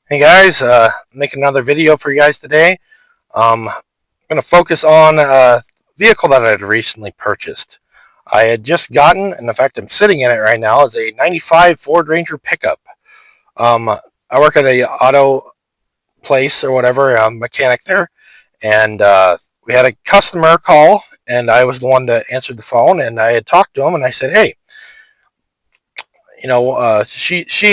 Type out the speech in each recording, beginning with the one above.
Hey guys, making another video for you guys today. I'm going to focus on a vehicle that I had recently purchased. I had just gotten, and in fact I'm sitting in it right now, is a 95 Ford Ranger pickup. Um, I work at a auto place or whatever, I'm a mechanic there, and we had a customer call, and I was the one that answered the phone, and I had talked to him, and I said, hey, she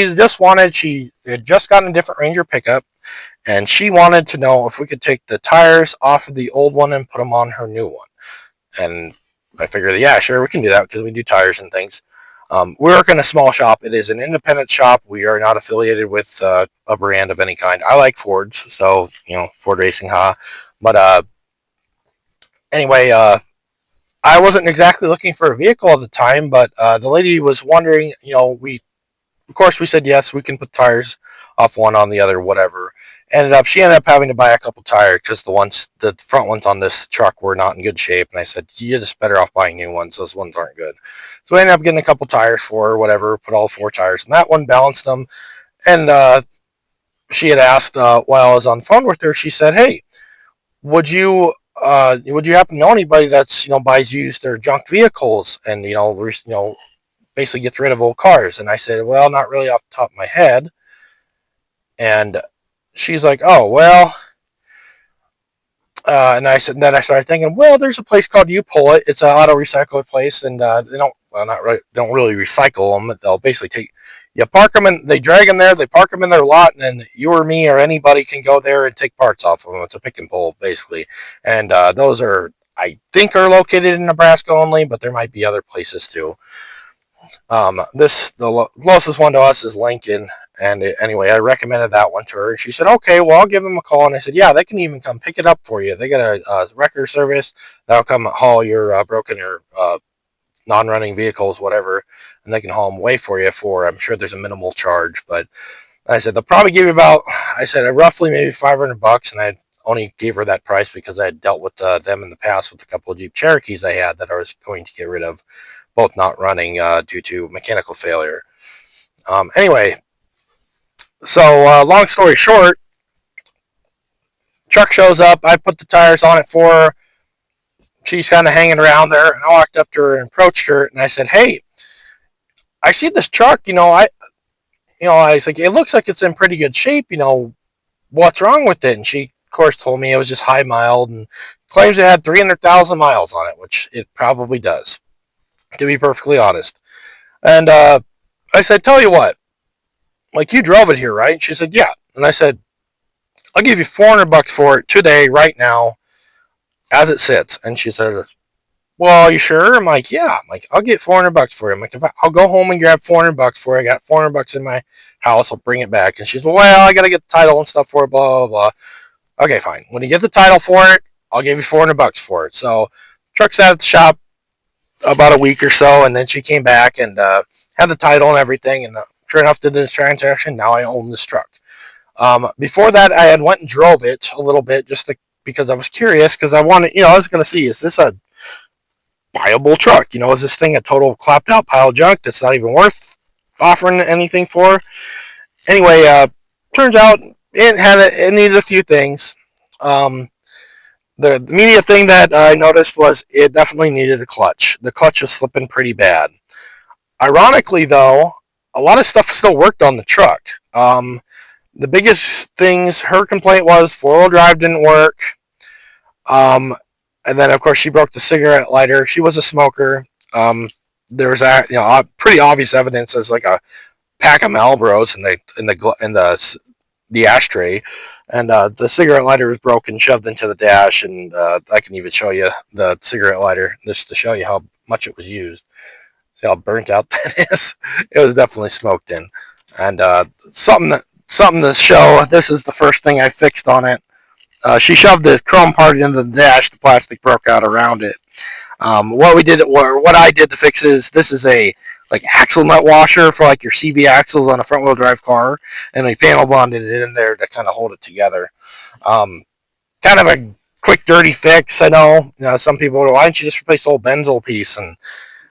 had just gotten a different Ranger pickup, and she wanted to know if we could take the tires off of the old one and put them on her new one. And I figured, yeah, sure, we can do that because we do tires and things. We work in a small shop. It is an independent shop. We are not affiliated with a brand of any kind. I like Fords, so Ford Racing, ha. But anyway, I wasn't exactly looking for a vehicle at the time, but the lady was wondering. We of course, we said yes, we can put tires off one on the other, whatever. She ended up having to buy a couple tires because the front ones on this truck were not in good shape. And I said, you're just better off buying new ones. Those ones aren't good. So we ended up getting a couple tires for her, whatever, put all four tires in that one, balanced them. And she had asked while I was on the phone with her, she said, hey, would you happen to know anybody that's, buys used or junk vehicles and, basically gets rid of old cars? And I said, well, not really off the top of my head. And she's like, oh, well. And then I started thinking, well, there's a place called You Pull It. It's an auto recycle place, and they don't, well, not really, don't really recycle them. They'll basically you park them and they drag them there. They park them in their lot, and then you or me or anybody can go there and take parts off of them. It's a pick and pull, basically. And those are, I think, are located in Nebraska only, but there might be other places too. The closest one to us is Lincoln, and anyway, I recommended that one to her, and she said, "Okay, well, I'll give them a call." And I said, "Yeah, they can even come pick it up for you. They got a wrecker service that'll come haul your broken or non-running vehicles, whatever, and they can haul them away for you for. I'm sure there's a minimal charge, but I said they'll probably give you about. I said roughly maybe $500, and I only gave her that price because I had dealt with them in the past with a couple of Jeep Cherokees I had that I was going to get rid of, both not running due to mechanical failure. Anyway, so long story short, truck shows up. I put the tires on it for her. She's kind of hanging around there, and I walked up to her and approached her, and I said, "Hey, I see this truck. I was like, it looks like it's in pretty good shape. What's wrong with it?" And she, of course, told me it was just high mild and claims it had 300,000 miles on it, which it probably does, to be perfectly honest. And I said, "Tell you what, like you drove it here, right?" And she said, "Yeah." And I said, "I'll give you $400 for it today, right now, as it sits." And she said, "Well, are you sure?" I'm like, "Yeah." I'm like, "I'll get $400 for it." I'm like, "I'll go home and grab $400 for it. I got $400 in my house. I'll bring it back." And she's, "Well, I gotta get the title and stuff for it, blah blah blah." Okay, fine. When you get the title for it, I'll give you $400 for it. So, truck's at the shop about a week or so, and then she came back and had the title and everything. And sure enough, did the transaction. Now I own this truck. Before that, I had went and drove it a little bit because I was curious because I wanted, I was going to see, is this a viable truck? Is this thing a total clapped out pile of junk that's not even worth offering anything for? Anyway, turns out it needed a few things. Um, the immediate thing that I noticed was it definitely needed a clutch. The clutch was slipping pretty bad. Ironically, though, a lot of stuff still worked on the truck. The biggest things, her complaint was 4-wheel drive didn't work. And then, of course, she broke the cigarette lighter. She was a smoker. There was pretty obvious evidence. There's like a pack of Marlboros in the ashtray, and the cigarette lighter was broken, shoved into the dash, and I can even show you the cigarette lighter just to show you how much it was used. See how burnt out that is. It was definitely smoked in, and something to show. This is the first thing I fixed on it. She shoved the chrome part into the dash. The plastic broke out around it. What I did to fix this is a like axle nut washer for like your CV axles on a front wheel drive car, and we panel bonded it in there to kind of hold it together. Kind of a quick, dirty fix. I know. Some people are, why don't you just replace the whole Benzel piece? And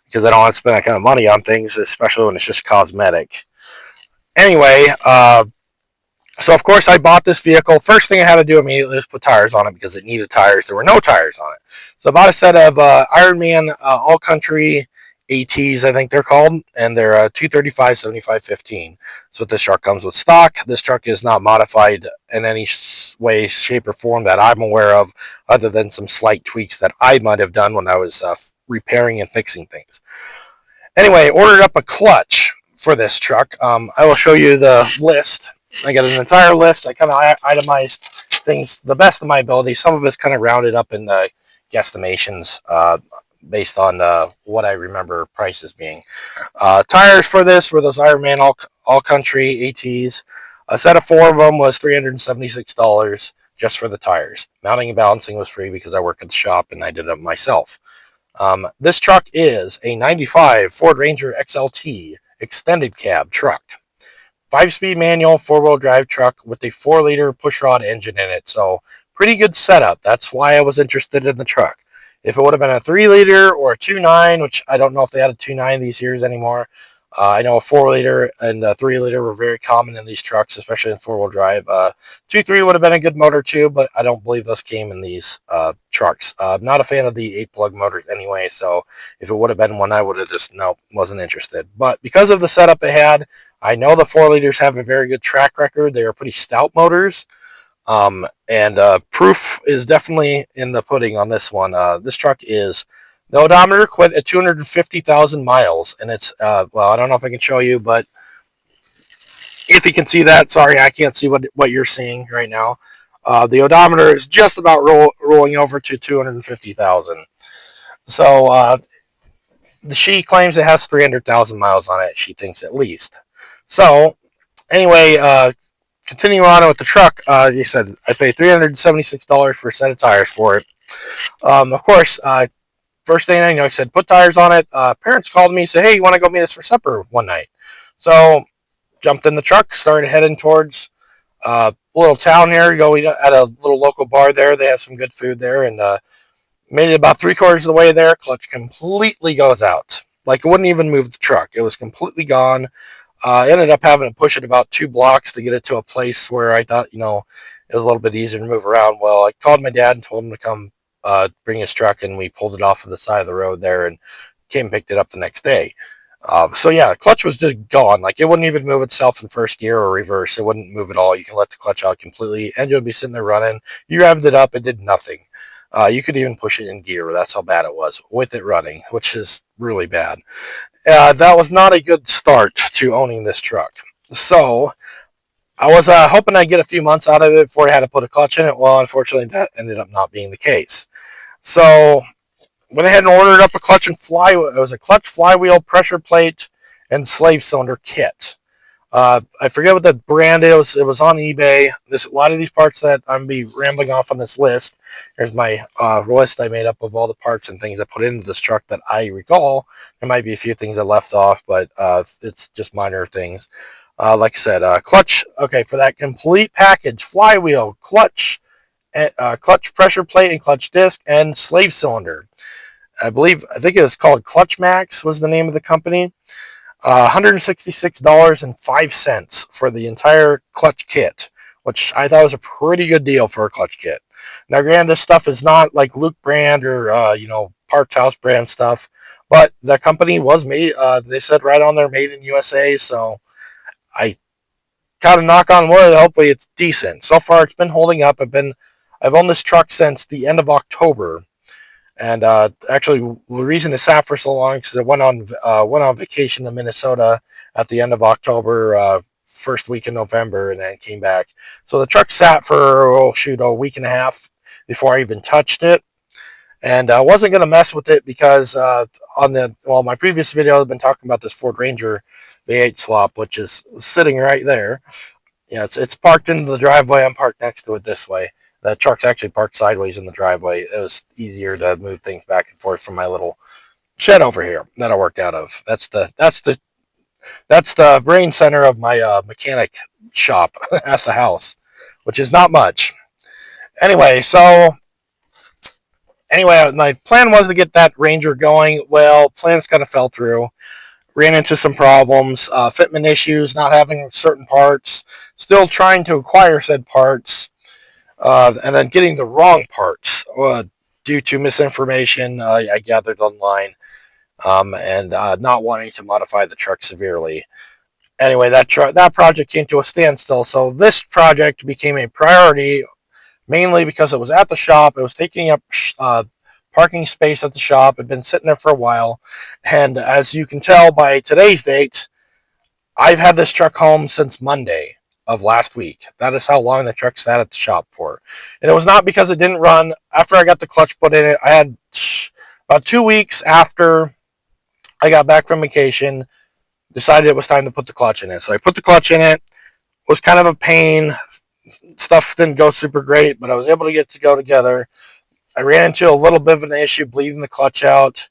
because I don't want to spend that kind of money on things, especially when it's just cosmetic. Anyway, So of course I bought this vehicle. First thing I had to do immediately was put tires on it because it needed tires. There were no tires on it. So I bought a set of Ironman All Country ATs, I think they're called, and they're 235 75 15. So this truck comes with stock. This truck is not modified in any way, shape, or form that I'm aware of, other than some slight tweaks that I might have done when I was repairing and fixing things. Anyway, ordered up a clutch for this truck. I will show you the list. I got an entire list. I kind of itemized things the best of my ability. Some of it's kind of rounded up in the guesstimations based on what I remember prices being. Tires for this were those Ironman All Country ATs. A set of four of them was $376 just for the tires. Mounting and balancing was free because I work at the shop and I did it myself. This truck is a 95 Ford Ranger XLT extended cab truck. 5-speed manual, 4-wheel drive truck with a 4-liter pushrod engine in it. So pretty good setup. That's why I was interested in the truck. If it would have been a 3-liter or a 2.9, which I don't know if they had a 2.9 these years anymore. I know a 4-liter and a 3-liter were very common in these trucks, especially in 4-wheel drive. 2.3 would have been a good motor too, but I don't believe those came in these trucks. I'm not a fan of the 8-plug motors anyway, so if it would have been one, I would have just, no, wasn't interested. But because of the setup they had, I know the 4-liters have a very good track record. They are pretty stout motors. And proof is definitely in the pudding on this one. This truck is the odometer quit at 250,000 miles, and it's well, I don't know if I can show you, but if you can see that, sorry, I can't see what you're seeing right now. The odometer is just about rolling over to 250,000. So she claims it has 300,000 miles on it. She thinks at least. So anyway, continue on with the truck. You said I paid $376 for a set of tires for it. Of course, first thing I know, I said put tires on it. Parents called me and said, "Hey, you want to go meet us for supper one night?" So jumped in the truck, started heading towards a little town here. Go eat at a little local bar there. They have some good food there, and made it about 3/4 of the way there. Clutch completely goes out. Like it wouldn't even move the truck. It was completely gone. Ended up having to push it about 2 blocks to get it to a place where I thought, it was a little bit easier to move around. Well, I called my dad and told him to come bring his truck, and we pulled it off of the side of the road there and came and picked it up the next day. So yeah, the clutch was just gone. Like it wouldn't even move itself in first gear or reverse. It wouldn't move at all. You can let the clutch out completely. Engine would be sitting there running. You revved it up, it did nothing. You could even push it in gear. That's how bad it was with it running, which is really bad. That was not a good start to owning this truck. So I was hoping I'd get a few months out of it before I had to put a clutch in it. Well, unfortunately, that ended up not being the case. So went ahead and ordered up a clutch and flywheel. It was a clutch, flywheel, pressure plate, and slave cylinder kit. I forget what the brand is. It was on eBay. A lot of these parts that I'm be rambling off on this list. Here's my list I made up of all the parts and things I put into this truck that I recall. There might be a few things I left off, but it's just minor things. Like I said, clutch. Okay, for that complete package: flywheel, clutch, clutch pressure plate and clutch disc, and slave cylinder. I think it was called Clutch Max was the name of the company. $166.05 for the entire clutch kit, which I thought was a pretty good deal for a clutch kit. Now, granted, this stuff is not like Luke brand or Parts House brand stuff, but the company was made. They said right on there, made in USA. So I kind of knock on wood. Hopefully, it's decent. So far, it's been holding up. I've owned this truck since the end of October. And actually, the reason it sat for so long is because I went on vacation to Minnesota at the end of October, first week in November, and then came back. So the truck sat for a week and a half before I even touched it, and I wasn't going to mess with it because my previous video I've been talking about this Ford Ranger V8 swap, which is sitting right there. Yeah, it's parked into the driveway. I'm parked next to it this way. The truck's actually parked sideways in the driveway. It was easier to move things back and forth from my little shed over here that I work out of. That's the brain center of my mechanic shop at the house, which is not much. Anyway, my plan was to get that Ranger going. Well, plans kind of fell through. ran into some problems, fitment issues, not having certain parts, still trying to acquire said parts, and then getting the wrong parts due to misinformation I gathered online, and not wanting to modify the truck severely. Anyway, that project came to a standstill. So this project became a priority mainly because it was at the shop. It was taking up parking space at the shop. It had been sitting there for a while, and as you can tell by today's date, I've had this truck home since Monday of last week. That is how long the truck sat at the shop for. And it was not because it didn't run. After I got the clutch put in it, I had about 2 weeks after I got back from vacation, decided it was time to put the clutch in it. So I put the clutch in it. It was kind of a pain. Stuff didn't go super great, but I was able to get to go together. I ran into a little bit of an issue bleeding the clutch out.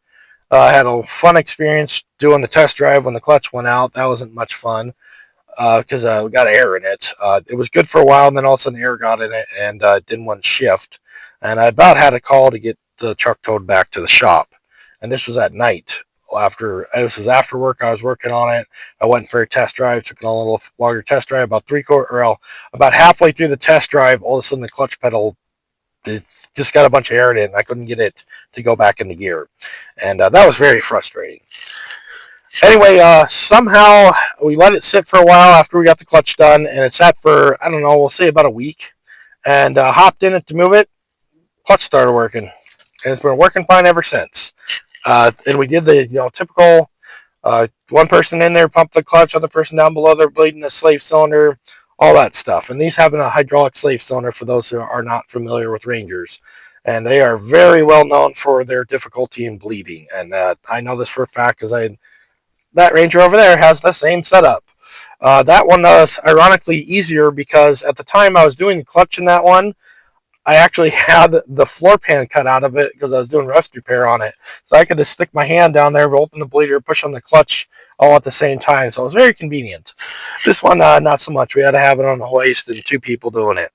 I had a fun experience doing the test drive when the clutch went out. That wasn't much fun because we got air in it. It was good for a while, and then all of a sudden air got in it and didn't want to shift. And I about had a call to get the truck towed back to the shop. And this was at night. This was after work. I was working on it. I went for a test drive. Took a little longer test drive. About halfway through the test drive, all of a sudden the clutch pedal it just got a bunch of air in it, and I couldn't get it to go back into gear, and that was very frustrating. Anyway, somehow we let it sit for a while after we got the clutch done, and it sat for I don't know, we'll say about a week, and hopped in it to move it. Clutch started working, and it's been working fine ever since. And we did the typical one person in there pumped the clutch, other person down below there bleeding the slave cylinder, all that stuff. And these have a hydraulic slave cylinder for those who are not familiar with Rangers. And they are very well known for their difficulty in bleeding. And I know this for a fact because that Ranger over there has the same setup. That one was ironically easier because at the time I was doing the clutch in that one, I actually had the floor pan cut out of it because I was doing rust repair on it. So I could just stick my hand down there, open the bleeder, push on the clutch all at the same time. So it was very convenient. This one, not so much. We had to have it on the hoist and 2 people doing it.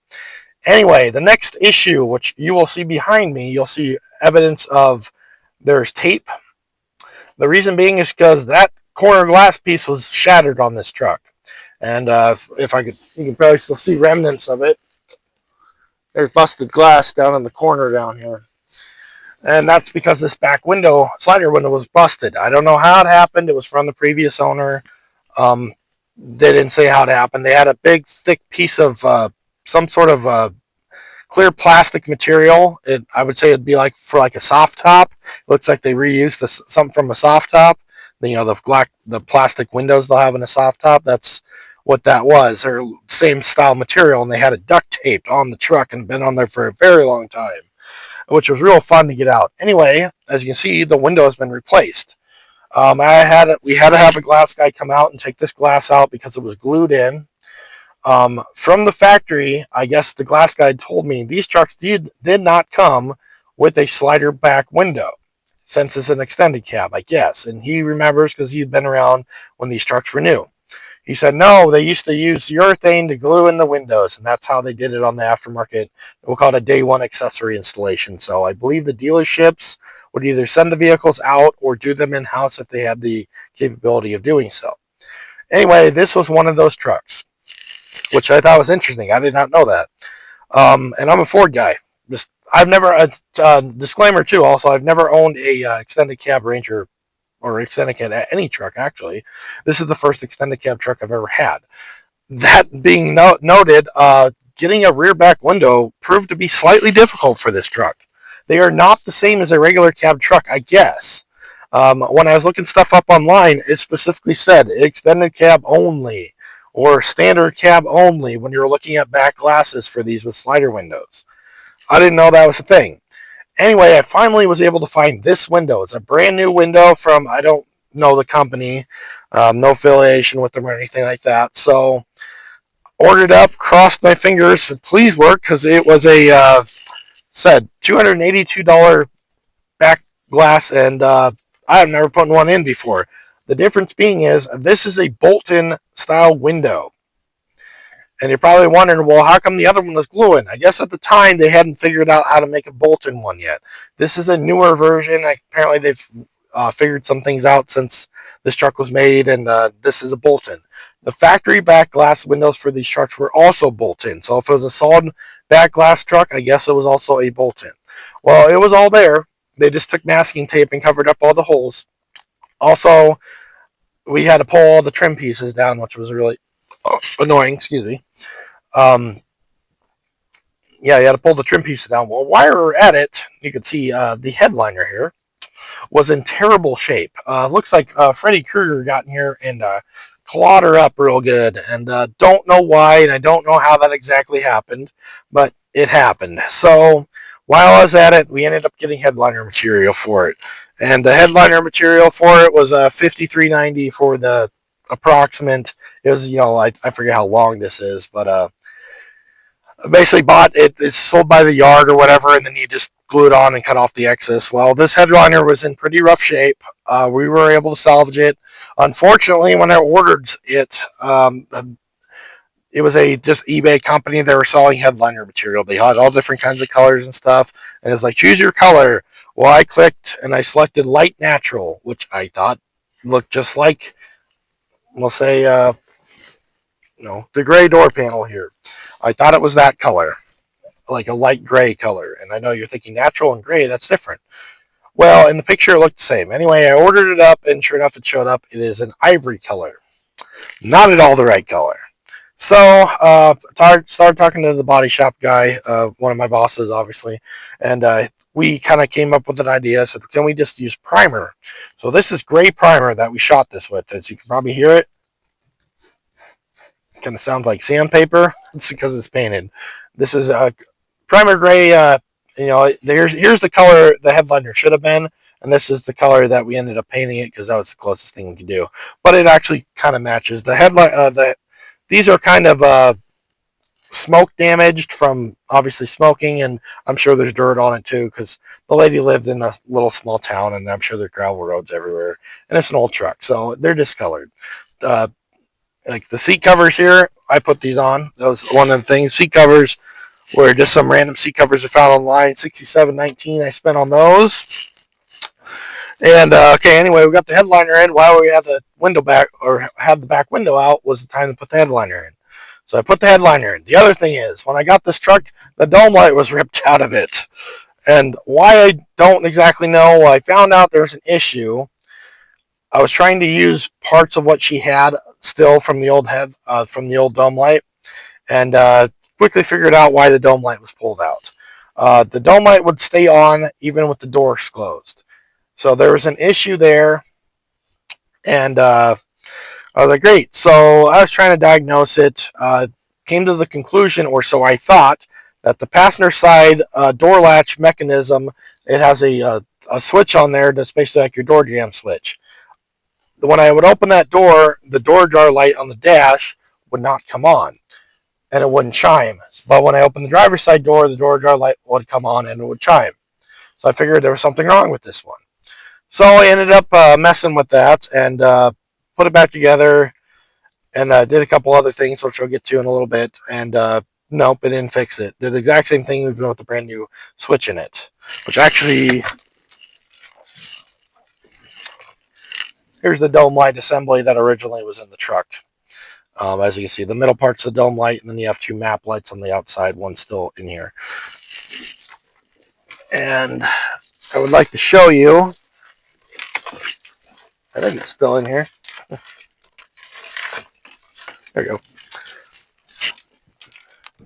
Anyway, the next issue, which you will see behind me, you'll see evidence of there's tape. The reason being is because that corner glass piece was shattered on this truck. And if I could, you can probably still see remnants of it. There's busted glass down in the corner down here. And that's because this back slider window was busted. I don't know how it happened. It was from the previous owner. They didn't say how it happened. They had a big, thick piece of some sort of clear plastic material. I would say it'd be like for like a soft top. It looks like they reused something from a soft top. The plastic windows they'll have in a soft top. That's what that was. They're same style material, and they had it duct taped on the truck and been on there for a very long time, which was real fun to get out. Anyway, as you can see, the window has been replaced. We had to have a glass guy come out and take this glass out because it was glued in. From the factory, I guess the glass guy told me these trucks did not come with a slider back window, since it's an extended cab, I guess. And he remembers because he'd been around when these trucks were new. He said, no, they used to use urethane to glue in the windows, and that's how they did it on the aftermarket. We'll call it a day one accessory installation. So I believe the dealerships would either send the vehicles out or do them in-house if they had the capability of doing so. Anyway, this was one of those trucks, which I thought was interesting. I did not know that. And I'm a Ford guy. Disclaimer too, also, I've never owned a extended cab Ranger or extended cab, any truck actually. This is the first extended cab truck I've ever had. That being noted, getting a rear back window proved to be slightly difficult for this truck. They are not the same as a regular cab truck, I guess. When I was looking stuff up online, it specifically said extended cab only or standard cab only when you're looking at back glasses for these with slider windows. I didn't know that was a thing. Anyway, I finally was able to find this window. It's a brand new window from, I don't know the company, no affiliation with them or anything like that. So, ordered up, crossed my fingers, please work, because it was said $282 back glass, and I have never put one in before. The difference being is, this is a bolt-in style window. And you're probably wondering, well, how come the other one was glue-in? I guess at the time they hadn't figured out how to make a bolt-in one yet. This is a newer version. Apparently they've figured some things out since this truck was made, and this is a bolt-in. The factory back glass windows for these trucks were also bolt-in. So if it was a solid back glass truck, I guess it was also a bolt-in. Well, it was all there. They just took masking tape and covered up all the holes. Also, we had to pull all the trim pieces down, which was really annoying. Excuse me. Um, yeah, you had to pull the trim pieces down. Well, while we were at it, you could see the headliner here was in terrible shape. Looks like Freddy Krueger got in here and clawed her up real good. And don't know why, and I don't know how that exactly happened, but it happened. So while I was at it, we ended up getting headliner material for it. And the headliner material for it was $53.90 for the approximate. It was, I forget how long this is, but basically bought it. It's sold by the yard or whatever, and then you just glue it on and cut off the excess. Well, this headliner was in pretty rough shape. We were able to salvage it. Unfortunately, when I ordered it, it was a just eBay company. They were selling headliner material. They had all different kinds of colors and stuff, and it's like, choose your color. Well, I clicked and I selected light natural, which I thought looked just like, we'll say, the gray door panel here. I thought it was that color, like a light gray color. And I know you're thinking natural and gray, that's different. Well, in the picture, it looked the same. Anyway, I ordered it up, and sure enough, it showed up. It is an ivory color. Not at all the right color. So, started talking to the body shop guy, one of my bosses, obviously, and we kind of came up with an idea. I said, can we just use primer? So this is gray primer that we shot this with. As you can probably hear it, kind of sounds like sandpaper. It's because it's painted. This is primer gray. Here's the color the headliner should have been, and this is the color that we ended up painting it because that was the closest thing we could do. But it actually kind of matches the headline. These are kind of smoke damaged from obviously smoking, and I'm sure there's dirt on it too because the lady lived in a little small town, and I'm sure there's gravel roads everywhere, and it's an old truck, so they're discolored. Like the seat covers here, I put these on. That was one of the things. Seat covers were just some random seat covers I found online. $67.19 I spent on those. And okay, anyway, we got the headliner in. While we had the window back, or had the back window out, was the time to put the headliner in. So I put the headliner in. The other thing is, when I got this truck, the dome light was ripped out of it. And why, I don't exactly know. I found out there was an issue. I was trying to use parts of what she had still from the old from the old dome light, and quickly figured out why the dome light was pulled out. The dome light would stay on even with the doors closed. So there was an issue there, and I was like, great. So I was trying to diagnose it. Came to the conclusion, or so I thought, that the passenger side door latch mechanism, it has a switch on there that's basically like your door jamb switch. When I would open that door, the door jar light on the dash would not come on, and it wouldn't chime. But when I opened the driver's side door, the door jar light would come on and it would chime. So I figured there was something wrong with this one. So I ended up messing with that and put it back together, and did a couple other things, which I'll get to in a little bit. And nope, it didn't fix it. Did the exact same thing even with the brand new switch in it, which actually, here's the dome light assembly that originally was in the truck. As you can see, the middle part's the dome light, and then you have two map lights on the outside, one still in here. And I would like to show you, I think it's still in here. There you go.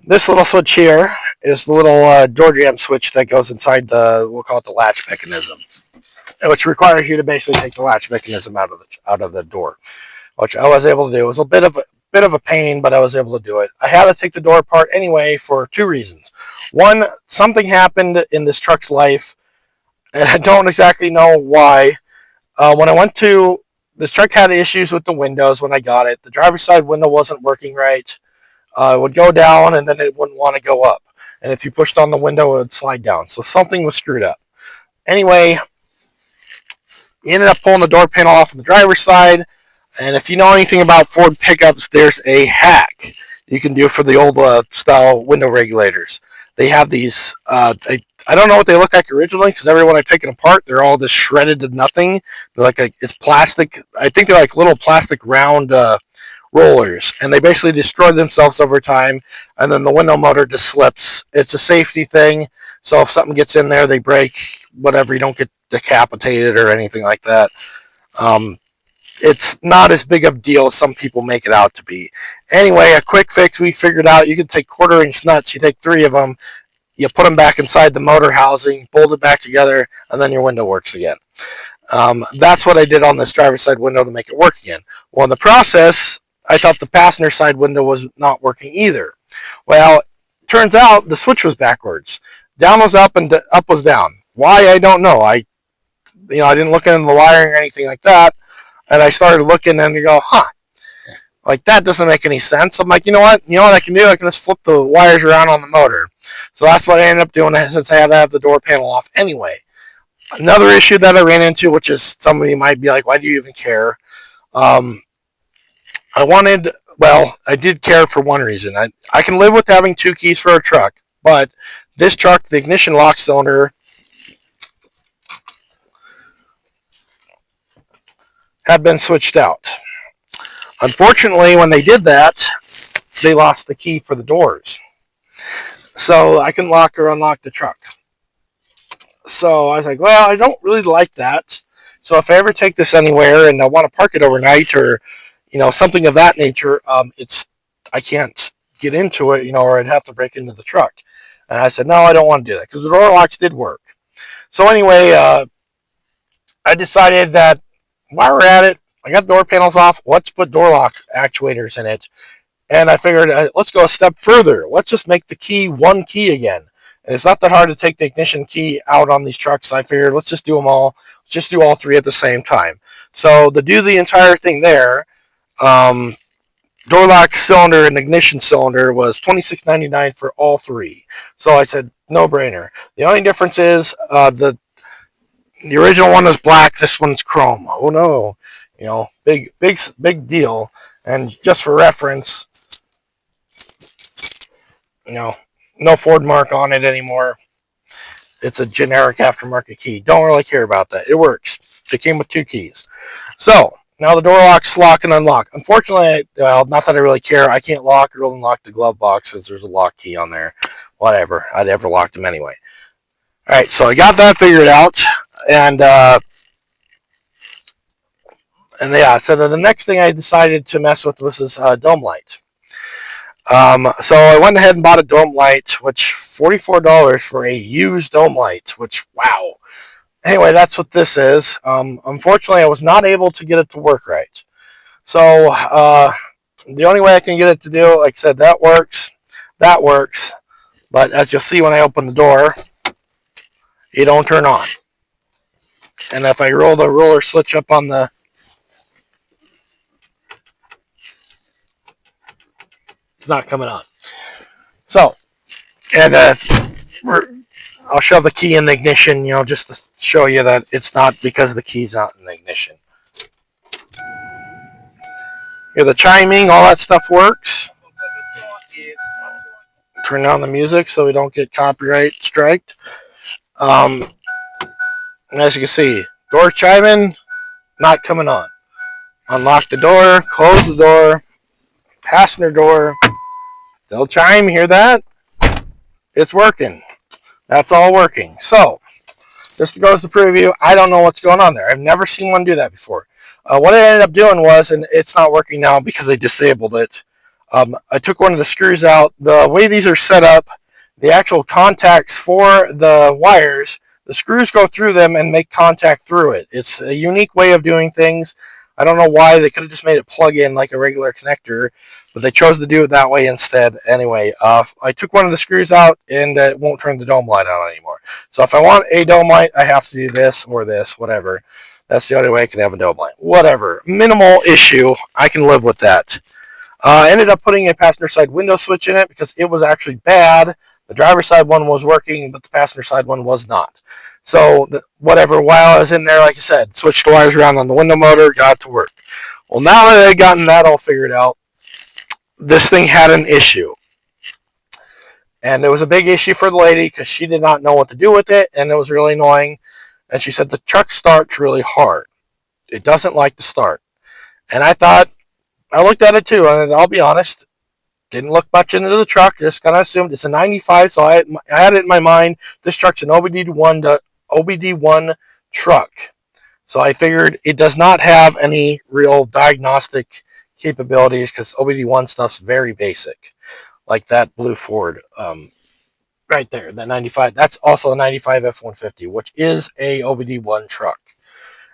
This little switch here is the little door jamb switch that goes inside the, we'll call it the latch mechanism, which requires you to basically take the latch mechanism out of the door, which I was able to do. It was a bit of a pain, but I was able to do it. I had to take the door apart anyway for two reasons. One, something happened in this truck's life, and I don't exactly know why. When I went to, this truck had issues with the windows when I got it. The driver's side window wasn't working right. It would go down, and then it wouldn't want to go up. And if you pushed on the window, it would slide down. So something was screwed up. Anyway, you ended up pulling the door panel off of the driver's side. And if you know anything about Ford pickups, there's a hack you can do for the old style window regulators. They have these, I I don't know what they look like originally because every one I've taken apart, they're all just shredded to nothing. They're like it's plastic. I think they're like little plastic round rollers, and they basically destroy themselves over time. And then the window motor just slips. It's a safety thing, so if something gets in there, they break. Whatever, you don't get decapitated or anything like that. Um, it's not as big of a deal as some people make it out to be. Anyway, a quick fix we figured out: you can take quarter-inch nuts. You take 3 of them. You put them back inside the motor housing, bolt it back together, and then your window works again. That's what I did on this driver's side window to make it work again. Well, in the process, I thought the passenger side window was not working either. Well, turns out the switch was backwards. Down was up and up was down. Why, I don't know. I didn't look into the wiring or anything like that. And I started looking and you go, like that doesn't make any sense. I'm like, you know what I can do? I can just flip the wires around on the motor. So that's what I ended up doing since I had to have the door panel off anyway. Another issue that I ran into, which is somebody might be like, why do you even care? I did care for one reason. I can live with having 2 keys for a truck, but this truck, the ignition lock cylinder, had been switched out. Unfortunately, when they did that, they lost the key for the doors. So I couldn't lock or unlock the truck. So I was like, well, I don't really like that. So if I ever take this anywhere and I want to park it overnight or, something of that nature, I can't get into it, or I'd have to break into the truck. And I said, no, I don't want to do that because the door locks did work. So anyway, I decided that while we're at it, I got the door panels off. Let's put door lock actuators in it. And I figured, let's go a step further. Let's just make the key one key again. And it's not that hard to take the ignition key out on these trucks. I figured, let's just do them all. Just do all 3 at the same time. So to do the entire thing there, door lock cylinder and ignition cylinder was $26.99 for all 3. So I said, no brainer. The only difference is the original one was black. This one's chrome. Oh no, big deal. And just for reference, no Ford mark on it anymore. It's a generic aftermarket key. Don't really care about that. It works. It came with 2 keys. So now the door locks lock and unlock. Unfortunately, not that I really care. I can't lock or unlock the glove box because there's a lock key on there. Whatever. I'd ever locked them anyway. All right, so I got that figured out, and so the next thing I decided to mess with was this dome light. So I went ahead and bought a dome light, which $44 for a used dome light, which, wow. Anyway, that's what this is. Unfortunately, I was not able to get it to work right. So the only way I can get it to do, like I said, that works. But as you'll see when I open the door, it don't turn on. And if I roll the roller switch up on the it's not coming on. So, and I'll shove the key in the ignition, just to show you that it's not because the key's not in the ignition. Hear the chiming, all that stuff works. Turn down the music so we don't get copyright striked. And as you can see, door chiming, not coming on. Unlock the door, close the door, passenger door. They'll chime, hear that? It's working. That's all working. So, just to go as the preview, I don't know what's going on there. I've never seen one do that before. What I ended up doing was, and it's not working now because I disabled it, I took one of the screws out. The way these are set up, the actual contacts for the wires, the screws go through them and make contact through it. It's a unique way of doing things. I don't know why. They could have just made it plug in like a regular connector, but they chose to do it that way instead. Anyway, I took one of the screws out and it won't turn the dome light on anymore. So if I want a dome light, I have to do this or this, whatever. That's the only way I can have a dome light. Whatever. Minimal issue. I can live with that. I ended up putting a passenger side window switch in it because it was actually bad. The driver's side one was working, but the passenger side one was not. So whatever, while I was in there, like I said, switched the wires around on the window motor, got it to work. Well, now that I've gotten that all figured out, this thing had an issue. And it was a big issue for the lady because she did not know what to do with it, and it was really annoying. And she said the truck starts really hard. It doesn't like to start. And I looked at it too, and I'll be honest, didn't look much into the truck. Just kind of assumed it's a 95, so I had it in my mind. This truck's an OBD1 truck. So I figured it does not have any real diagnostic capabilities because OBD1 stuff's very basic, like that blue Ford right there, that 95. That's also a 95 F-150, which is a OBD1 truck.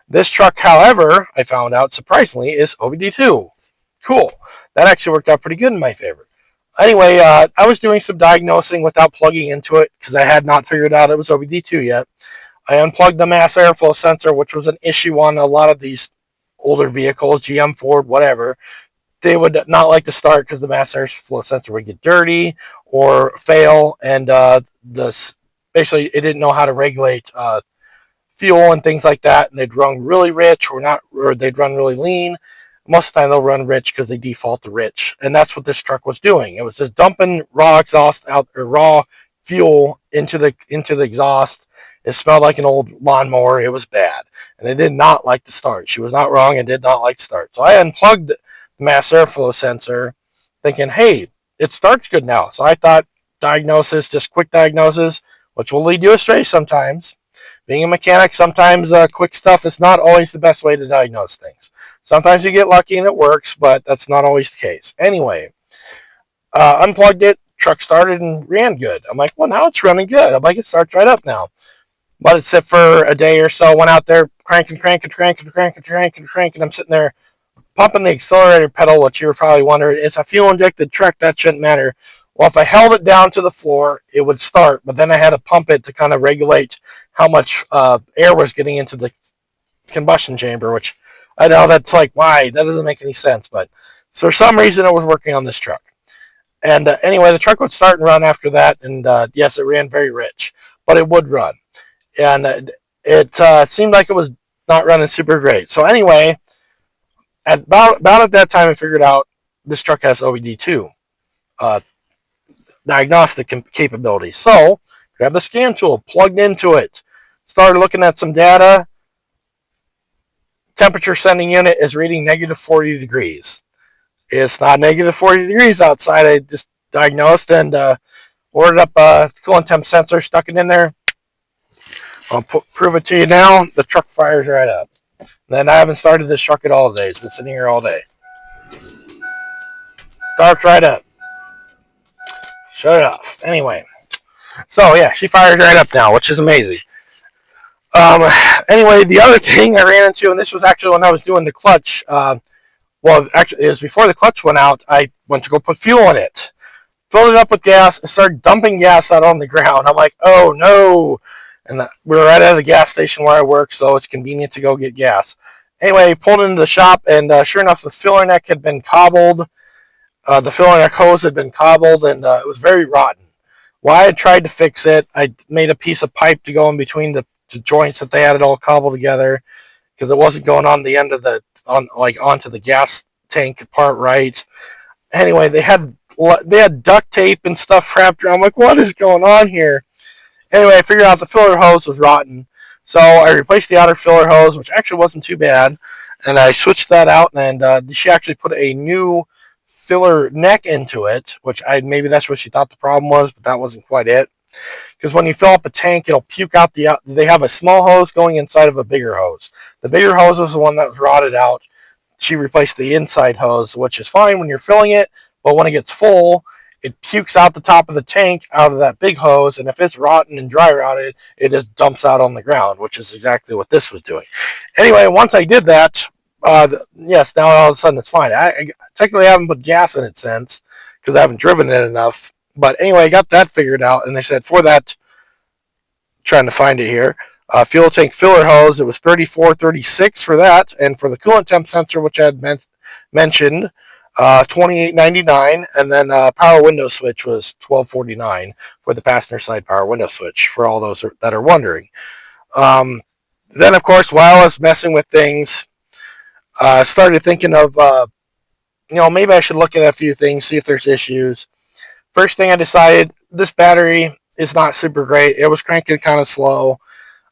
This truck, however, I found out surprisingly is OBD2. Cool. That actually worked out pretty good in my favor. Anyway, I was doing some diagnosing without plugging into it because I had not figured out it was OBD2 yet. I unplugged the mass airflow sensor, which was an issue on a lot of these older vehicles, GM, Ford, whatever. They would not like to start because the mass airflow sensor would get dirty or fail, and basically it didn't know how to regulate fuel and things like that, and they'd run really rich or they'd run really lean. Most of the time they'll run rich because they default to rich, and that's what this truck was doing. It was just dumping raw exhaust out or raw fuel into the exhaust. It smelled like an old lawnmower. It was bad, and it did not like to start. She was not wrong. It did not like to start. So I unplugged the mass airflow sensor, thinking, "Hey, it starts good now." So I thought diagnosis, just quick diagnosis, which will lead you astray sometimes. Being a mechanic, sometimes quick stuff is not always the best way to diagnose things. Sometimes you get lucky and it works, but that's not always the case. Anyway, unplugged it, truck started and ran good. I'm like, well, now it's running good. I'm like, it starts right up now. But it sit for a day or so, went out there cranking. I'm sitting there pumping the accelerator pedal, which you were probably wondering, it's a fuel-injected truck, that shouldn't matter. Well, if I held it down to the floor, it would start, but then I had to pump it to kind of regulate how much air was getting into the combustion chamber, which I know that's like, why? That doesn't make any sense, but for some reason it was working on this truck. And anyway, the truck would start and run after that, and yes, it ran very rich, but it would run. And it seemed like it was not running super great. So anyway, about at that time, I figured out this truck has OBD2 diagnostic capabilities. So grab the scan tool, plugged into it, started looking at some data. Temperature sending unit is reading negative 40 degrees. It's not negative 40 degrees outside. I just diagnosed and ordered up a coolant temp sensor, stuck it in there. I'll prove it to you now. The truck fires right up. And then I haven't started this truck at all today. It's been sitting here all day. Starts right up. Shut it off. Anyway. So, yeah, she fires right up now, which is amazing. Anyway, the other thing I ran into, and this was actually when I was doing the clutch, well, actually, it was before the clutch went out, I went to go put fuel in it. Filled it up with gas and started dumping gas out on the ground. I'm like, oh, no. And we were right at the gas station where I work, so it's convenient to go get gas. Anyway, pulled into the shop, and sure enough, the filler neck had been cobbled. The filler neck hose had been cobbled, and it was very rotten. Well, I had tried to fix it. I made a piece of pipe to go in between the joints that they had it all cobbled together because it wasn't going on the end of onto the gas tank part right. Anyway, they had duct tape and stuff wrapped around. I'm like, what is going on here? Anyway, I figured out the filler hose was rotten, so I replaced the outer filler hose, which actually wasn't too bad, and I switched that out, and she actually put a new filler neck into it, which maybe that's what she thought the problem was, but that wasn't quite it. Because when you fill up a tank, it'll puke out they have a small hose going inside of a bigger hose. The bigger hose was the one that was rotted out. She replaced the inside hose, which is fine when you're filling it, but when it gets full, it pukes out the top of the tank out of that big hose, and if it's rotten and dry rotted, it just dumps out on the ground, which is exactly what this was doing. Anyway, once I did that, yes, now all of a sudden it's fine. I technically haven't put gas in it since, because I haven't driven it enough. But anyway, I got that figured out, and they said for that, trying to find it here, fuel tank filler hose, it was $34.36 for that, and for the coolant temp sensor, which I had mentioned, $28.99, and then power window switch was $12.49 for the passenger side power window switch, for all those that are wondering. Then, of course, while I was messing with things, I started thinking of, maybe I should look at a few things, see if there's issues. First thing I decided, this battery is not super great. It was cranking kind of slow.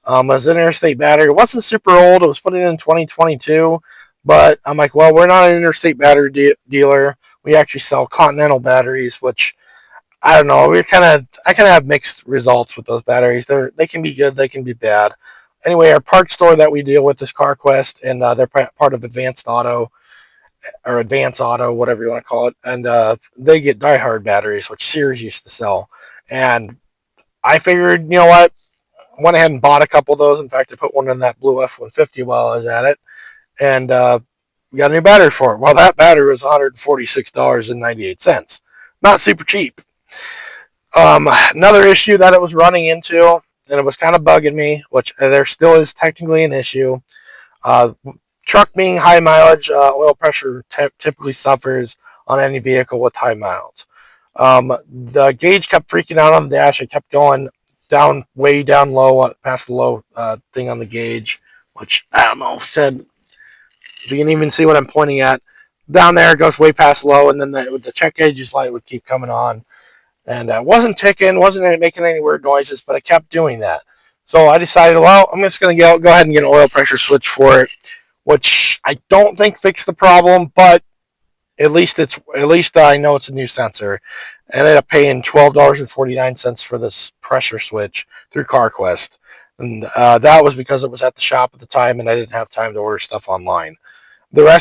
It was an interstate battery. It wasn't super old. It was put in 2022. But I'm like, well, we're not an interstate battery dealer. We actually sell Continental batteries, which I don't know. I kind of have mixed results with those batteries. They can be good, they can be bad. Anyway, our parts store that we deal with is CarQuest, and they're part of Advanced Auto or Advance Auto, whatever you want to call it. And they get diehard batteries, which Sears used to sell. And I figured, you know what? Went ahead and bought a couple of those. In fact, I put one in that blue F-150 while I was at it, and we got a new battery for it. Well, that battery was $146.98. Not super cheap. Another issue that it was running into, and it was kind of bugging me, which there still is technically an issue. Uh, Truck being high mileage, oil pressure typically suffers on any vehicle with high miles. The gauge kept freaking out on the dash. It kept going down, way down low, past the low thing on the gauge, which I don't know. Said if you can even see what I'm pointing at, down there it goes way past low, and then the check gauge's light would keep coming on, and wasn't ticking, wasn't making any weird noises, but it kept doing that. So I decided, well, I'm just going to go ahead and get an oil pressure switch for it, which I don't think fixed the problem, but at least I know it's a new sensor. I ended up paying $12.49 for this pressure switch through CarQuest, and that was because it was at the shop at the time, and I didn't have time to order stuff online. The rest